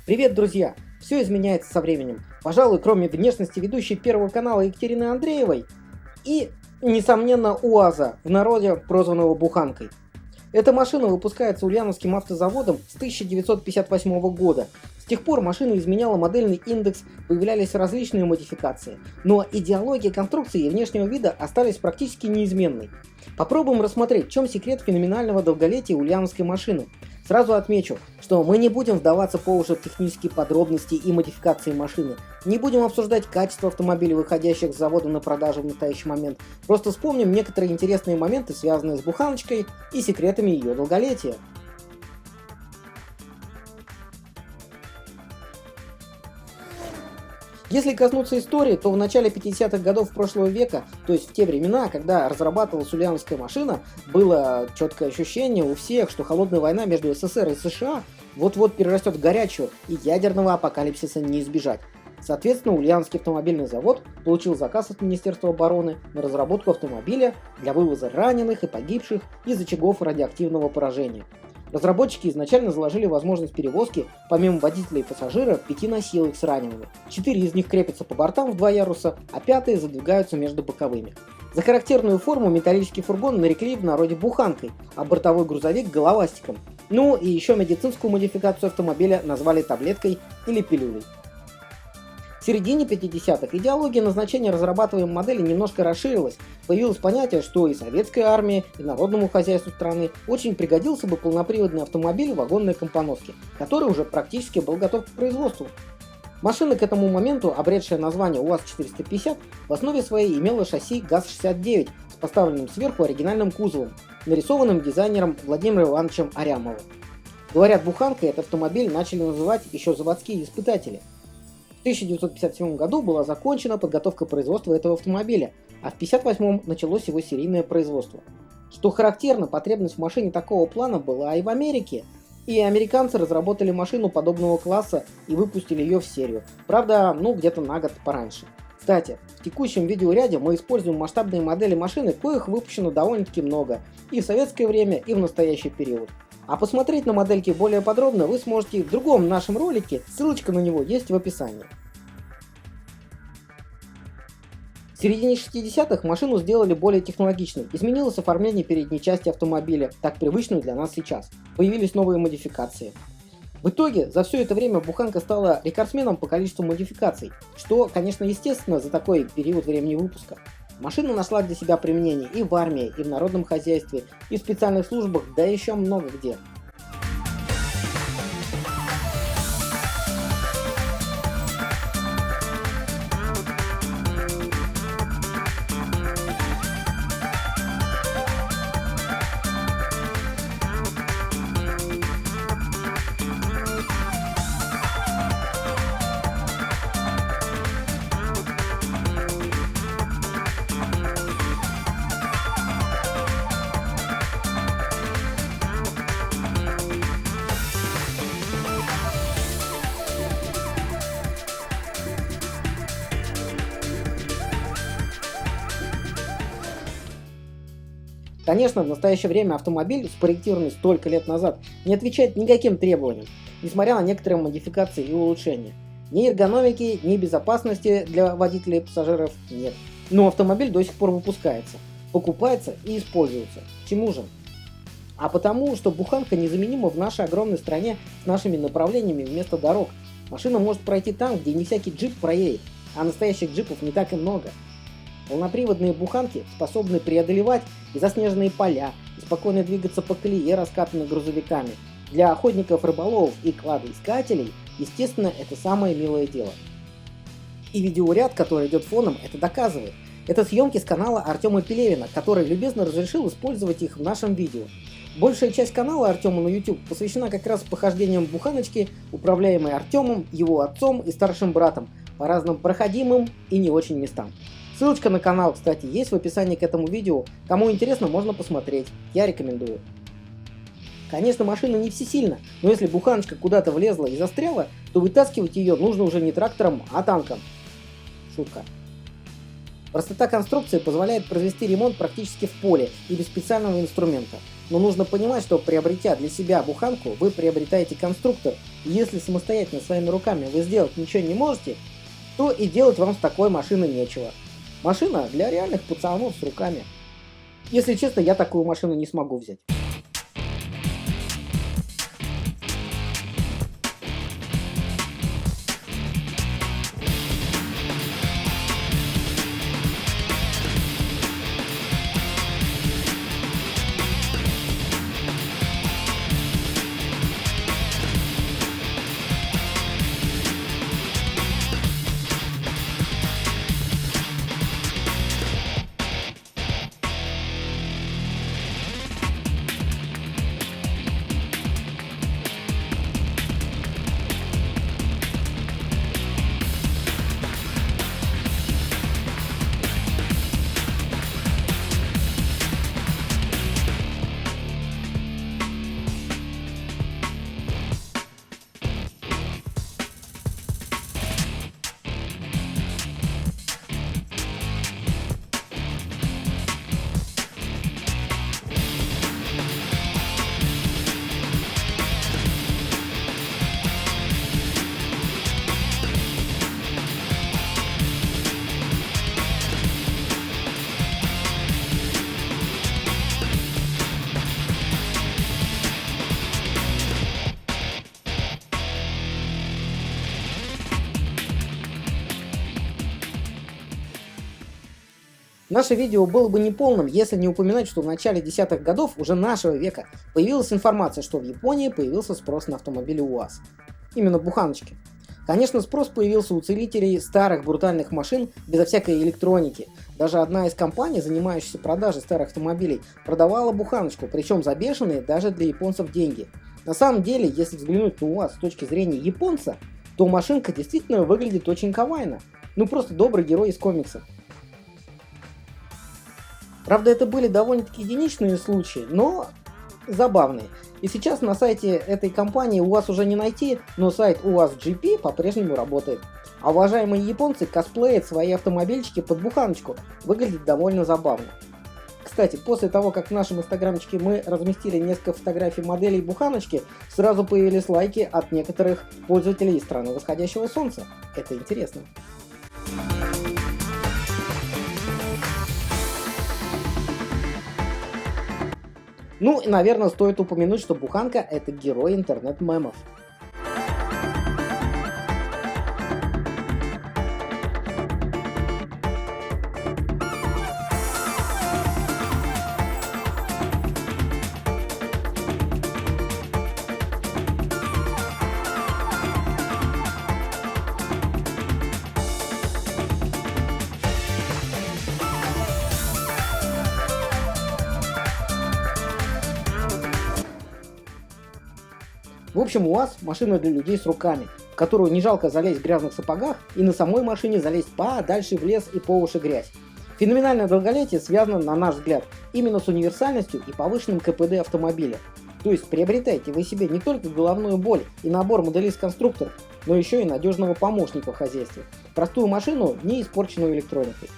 Привет, друзья! Все изменяется со временем. Пожалуй, кроме внешности ведущей Первого канала Екатерины Андреевой и, несомненно, УАЗа, в народе прозванного буханкой. Эта машина выпускается Ульяновским автозаводом с 1958 года. С тех пор машина изменяла модельный индекс, появлялись различные модификации, но идеология конструкции и внешнего вида остались практически неизменной. Попробуем рассмотреть, в чем секрет феноменального долголетия ульяновской машины. Сразу отмечу, что мы не будем вдаваться по уши в технические подробности и модификации машины, не будем обсуждать качество автомобилей, выходящих с завода на продажу в настоящий момент, просто вспомним некоторые интересные моменты, связанные с буханочкой и секретами ее долголетия. Если коснуться истории, то в начале 50-х годов прошлого века, то есть в те времена, когда разрабатывалась ульяновская машина, было четкое ощущение у всех, что холодная война между СССР и США вот-вот перерастет в горячую, и ядерного апокалипсиса не избежать. Соответственно, Ульяновский автомобильный завод получил заказ от Министерства обороны на разработку автомобиля для вывоза раненых и погибших из очагов радиоактивного поражения. Разработчики изначально заложили возможность перевозки, помимо водителя и пассажира, 5 носилок с ранеными. 4 из них крепятся по бортам в 2 яруса, а 5 задвигаются между боковыми. За характерную форму металлический фургон нарекли в народе буханкой, а бортовой грузовик – головастиком. Ну и еще медицинскую модификацию автомобиля назвали таблеткой или пилюлей. В середине 50-х идеология назначения разрабатываемой модели немножко расширилась. Появилось понятие, что и советской армии, и народному хозяйству страны очень пригодился бы полноприводный автомобиль вагонной компоновки, который уже практически был готов к производству. Машина к этому моменту, обретшая название УАЗ-450, в основе своей имела шасси ГАЗ-69 с поставленным сверху оригинальным кузовом, нарисованным дизайнером Владимиром Ивановичем Арямовым. Говорят, буханкой этот автомобиль начали называть еще заводские испытатели. В 1957 году была закончена подготовка производства этого автомобиля, а в 1958 началось его серийное производство. Что характерно, потребность в машине такого плана была и в Америке, и американцы разработали машину подобного класса и выпустили ее в серию, правда, где-то на год пораньше. Кстати, в текущем видеоряде мы используем масштабные модели машины, коих выпущено довольно-таки много, и в советское время, и в настоящий период. А посмотреть на модельки более подробно вы сможете в другом нашем ролике, ссылочка на него есть в описании. В середине 60-х машину сделали более технологичной, изменилось оформление передней части автомобиля, так привычную для нас сейчас. Появились новые модификации. В итоге, за все это время буханка стала рекордсменом по количеству модификаций, что, конечно, естественно за такой период времени выпуска. Машина нашла для себя применение и в армии, и в народном хозяйстве, и в специальных службах, да еще много где. Конечно, в настоящее время автомобиль, спроектированный столько лет назад, не отвечает никаким требованиям, несмотря на некоторые модификации и улучшения. Ни эргономики, ни безопасности для водителей и пассажиров нет. Но автомобиль до сих пор выпускается, покупается и используется. Чему же? А потому, что буханка незаменима в нашей огромной стране с нашими направлениями вместо дорог. Машина может пройти там, где не всякий джип проедет, а настоящих джипов не так и много. Полноприводные буханки способны преодолевать и заснеженные поля, и спокойно двигаться по колее, раскатанной грузовиками. Для охотников, рыболовов и кладоискателей, естественно, это самое милое дело. И видеоряд, который идет фоном, это доказывает. Это съемки с канала Артема Пелевина, который любезно разрешил использовать их в нашем видео. Большая часть канала Артема на YouTube посвящена как раз похождениям буханочки, управляемой Артемом, его отцом и старшим братом, по разным проходимым и не очень местам. Ссылочка на канал, кстати, есть в описании к этому видео. Кому интересно, можно посмотреть. Я рекомендую. Конечно, машина не всесильна, но если буханочка куда-то влезла и застряла, то вытаскивать ее нужно уже не трактором, а танком. Шутка. Простота конструкции позволяет произвести ремонт практически в поле и без специального инструмента. Но нужно понимать, что приобретя для себя буханку, вы приобретаете конструктор. И если самостоятельно своими руками вы сделать ничего не можете, то и делать вам с такой машиной нечего. Машина для реальных пацанов с руками. Если честно, я такую машину не смогу взять. Наше видео было бы неполным, если не упоминать, что в начале десятых годов уже нашего века появилась информация, что в Японии появился спрос на автомобили УАЗ. Именно буханочки. Конечно, спрос появился у целителей старых брутальных машин безо всякой электроники. Даже одна из компаний, занимающихся продажей старых автомобилей, продавала буханочку, причем за бешеные даже для японцев деньги. На самом деле, если взглянуть на УАЗ с точки зрения японца, то машинка действительно выглядит очень кавайно. Ну просто добрый герой из комиксов. Правда, это были довольно-таки единичные случаи, но забавные. И сейчас на сайте этой компании УАЗ уже не найти, но сайт УАЗ GP по-прежнему работает. А уважаемые японцы косплеят свои автомобильчики под буханочку. Выглядит довольно забавно. Кстати, после того, как в нашем инстаграмчике мы разместили несколько фотографий моделей буханочки, сразу появились лайки от некоторых пользователей из страны восходящего солнца. Это интересно. Ну и, наверное, стоит упомянуть, что буханка — это герой интернет-мемов. В общем, УАЗ — машина для людей с руками, в которую не жалко залезть в грязных сапогах и на самой машине залезть подальше в лес и по уши грязь. Феноменальное долголетие связано, на наш взгляд, именно с универсальностью и повышенным КПД автомобиля. То есть приобретайте вы себе не только головную боль и набор моделист-конструкторов, но еще и надежного помощника в хозяйстве. Простую машину, не испорченную электроникой.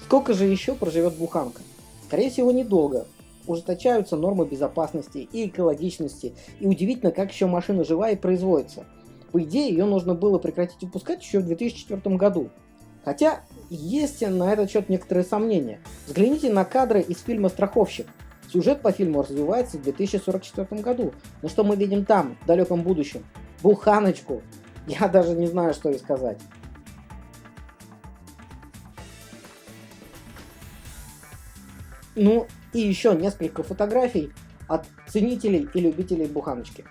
Сколько же еще проживет буханка? Скорее всего, недолго. Ужесточаются нормы безопасности и экологичности, и удивительно, как еще машина жива и производится. По идее, ее нужно было прекратить выпускать еще в 2004 году. Хотя, есть на этот счет некоторые сомнения. Взгляните на кадры из фильма «Страховщик». Сюжет по фильму развивается в 2044 году. Но что мы видим там, в далеком будущем? Буханочку. Я даже не знаю, что и сказать. Ну, и еще несколько фотографий от ценителей и любителей буханочки.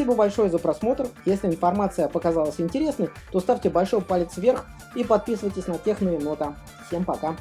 Спасибо большое за просмотр. Если информация показалась интересной, то ставьте большой палец вверх и подписывайтесь на Техноенота. Всем пока!